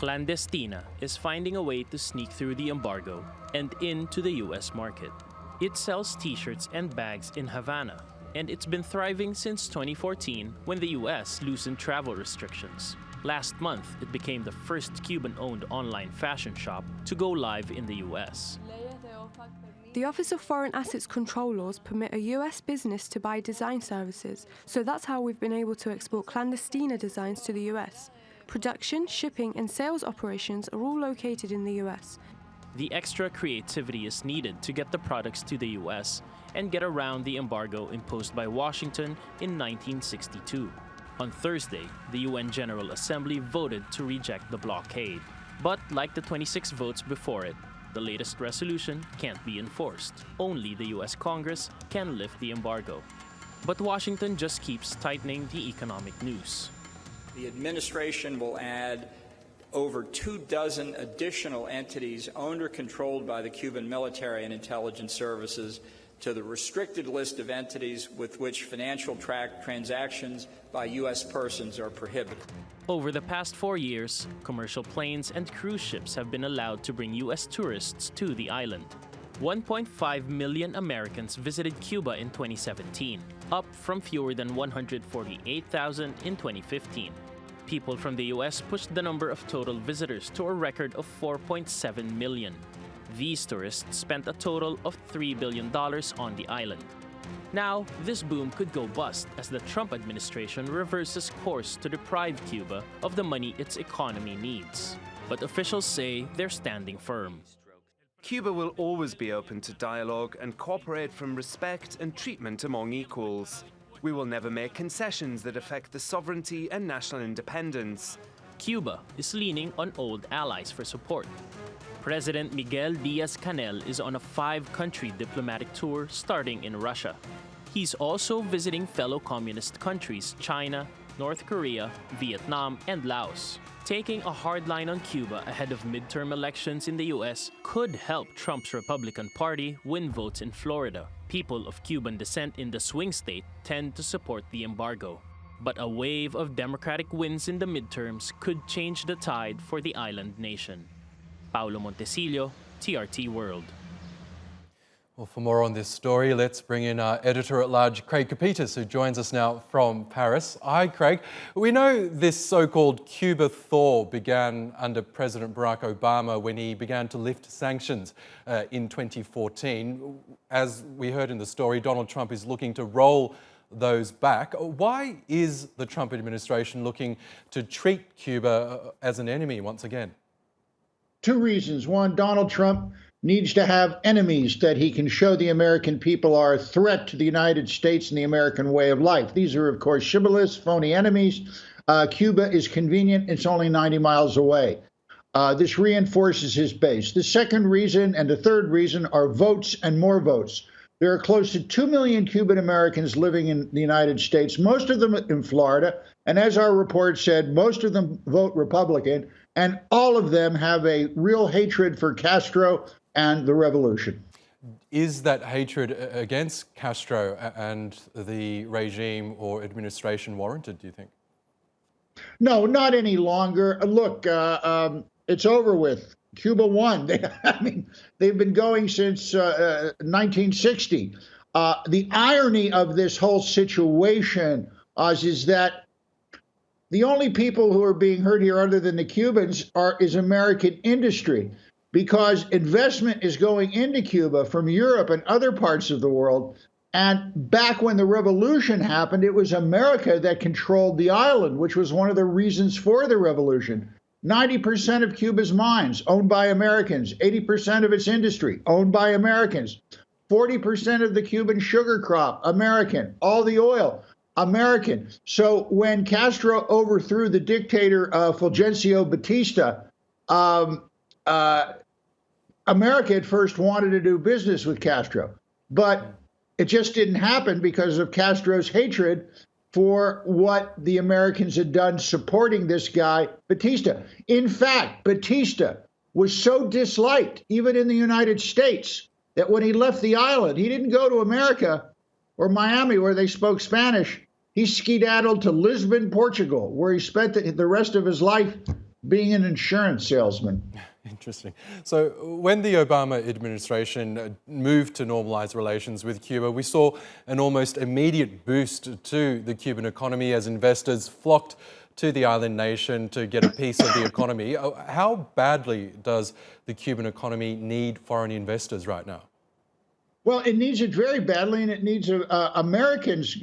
Clandestina is finding a way to sneak through the embargo and into the US market. It sells t-shirts and bags in Havana, and it's been thriving since 2014 when the US loosened travel restrictions. Last month, it became the first Cuban-owned online fashion shop to go live in the US. The Office of Foreign Assets Control laws permit a US business to buy design services, so that's how we've been able to export Clandestina designs to the US. Production, shipping and sales operations are all located in the US. The extra creativity is needed to get the products to the US and get around the embargo imposed by Washington in 1962. On Thursday, the UN General Assembly voted to reject the blockade. But like the 26 votes before it, the latest resolution can't be enforced. Only the US Congress can lift the embargo. But Washington just keeps tightening the economic noose. The administration will add over 24 additional entities owned or controlled by the Cuban military and intelligence services to the restricted list of entities with which financial transactions by U.S. persons are prohibited. Over the past 4 years, commercial planes and cruise ships have been allowed to bring U.S. tourists to the island. 1.5 million Americans visited Cuba in 2017, up from fewer than 148,000 in 2015. People from the US pushed the number of total visitors to a record of 4.7 million. These tourists spent a total of $3 billion on the island. Now, this boom could go bust as the Trump administration reverses course to deprive Cuba of the money its economy needs. But officials say they're standing firm. Cuba will always be open to dialogue and cooperate from respect and treatment among equals. We will never make concessions that affect the sovereignty and national independence. Cuba is leaning on old allies for support. President Miguel Diaz-Canel is on a 5-country diplomatic tour starting in Russia. He's also visiting fellow communist countries China, North Korea, Vietnam, and Laos. Taking a hard line on Cuba ahead of midterm elections in the US could help Trump's Republican Party win votes in Florida. People of Cuban descent in the swing state tend to support the embargo. But a wave of Democratic wins in the midterms could change the tide for the island nation. Paolo Montecillo, TRT World. Well, for more on this story, let's bring in our editor-at-large, Craig Copetas, who joins us now from Paris. Hi, Craig. We know this so-called Cuba thaw began under President Barack Obama when he began to lift sanctions in 2014. As we heard in the story, Donald Trump is looking to roll those back. Why is the Trump administration looking to treat Cuba as an enemy once again? Two reasons. One, Donald Trump needs to have enemies that he can show the American people are a threat to the United States and the American way of life. These are, of course, shibboleths, phony enemies. Cuba is convenient. It's only 90 miles away. This reinforces his base. The second reason and the third reason are votes and more votes. There are close to 2 million Cuban Americans living in the United States, most of them in Florida. And as our report said, most of them vote Republican, and all of them have a real hatred for Castro and the revolution. Is that hatred against Castro and the regime or administration warranted, do you think? No, not any longer. Look, it's over with. Cuba won. They've been going since 1960. The irony of this whole situation is that the only people who are being hurt here other than the Cubans is American industry, because investment is going into Cuba from Europe and other parts of the world. And back when the revolution happened, it was America that controlled the island, which was one of the reasons for the revolution. 90% of Cuba's mines owned by Americans, 80% of its industry owned by Americans, 40% of the Cuban sugar crop, American, all the oil, American. So when Castro overthrew the dictator Fulgencio Batista, America at first wanted to do business with Castro, but it just didn't happen because of Castro's hatred for what the Americans had done supporting this guy, Batista. In fact, Batista was so disliked, even in the United States, that when he left the island, he didn't go to America or Miami, where they spoke Spanish. He skedaddled to Lisbon, Portugal, where he spent the rest of his life being an insurance salesman. Interesting. So when the Obama administration moved to normalize relations with Cuba, we saw an almost immediate boost to the Cuban economy as investors flocked to the island nation to get a piece of the economy. How badly does the Cuban economy need foreign investors right now? Well, it needs it very badly, and it needs Americans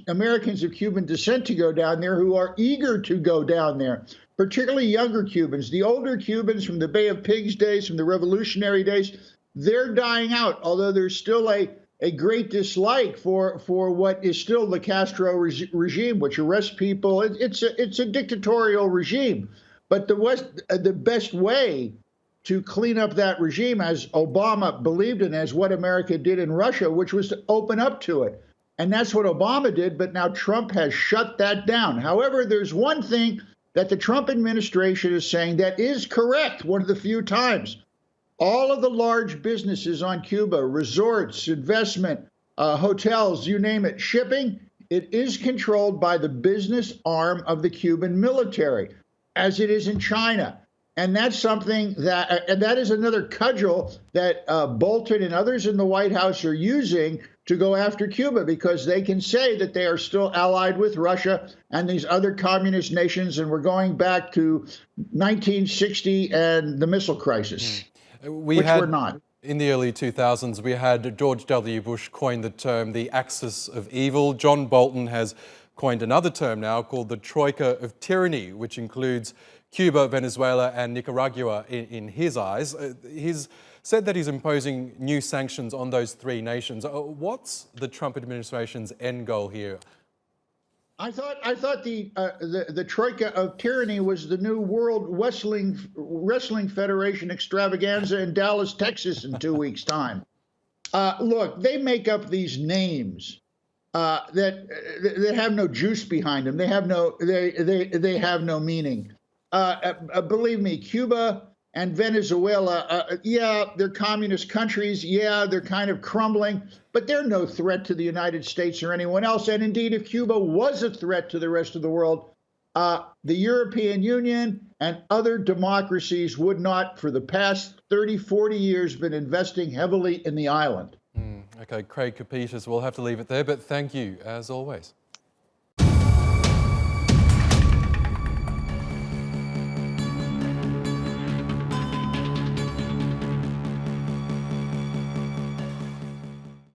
of Cuban descent to go down there who are eager to go down there, particularly younger Cubans. The older Cubans from the Bay of Pigs days, from the revolutionary days, they're dying out, although there's still a great dislike for what is still the Castro regime, which arrests people. It's a dictatorial regime. But the best way to clean up that regime, as Obama believed in, as what America did in Russia, which was to open up to it. And that's what Obama did, but now Trump has shut that down. However, there's one thing that the Trump administration is saying that is correct, one of the few times. All of the large businesses on Cuba, resorts, investment, hotels, you name it, shipping, it is controlled by the business arm of the Cuban military, as it is in China. And that's something and that is another cudgel that Bolton and others in the White House are using to go after Cuba, because they can say that they are still allied with Russia and these other communist nations, and we're going back to 1960 and the missile crisis, which we're not. In the early 2000s, we had George W. Bush coin the term the axis of evil. John Bolton has coined another term now called the troika of tyranny, which includes Cuba, Venezuela and Nicaragua in his eyes. He's said that he's imposing new sanctions on those three nations. What's the Trump administration's end goal here? I thought the troika of tyranny was the new World Wrestling Federation extravaganza in Dallas, Texas in 2 weeks' time. Look, they make up these names that have no juice behind them. They have no meaning. Believe me, Cuba and Venezuela, yeah, they're communist countries. Yeah, they're kind of crumbling, but they're no threat to the United States or anyone else. And indeed, if Cuba was a threat to the rest of the world, the European Union and other democracies would not, for the past 30, 40 years, been investing heavily in the island. Okay, Craig Copetas, we'll have to leave it there, but thank you as always.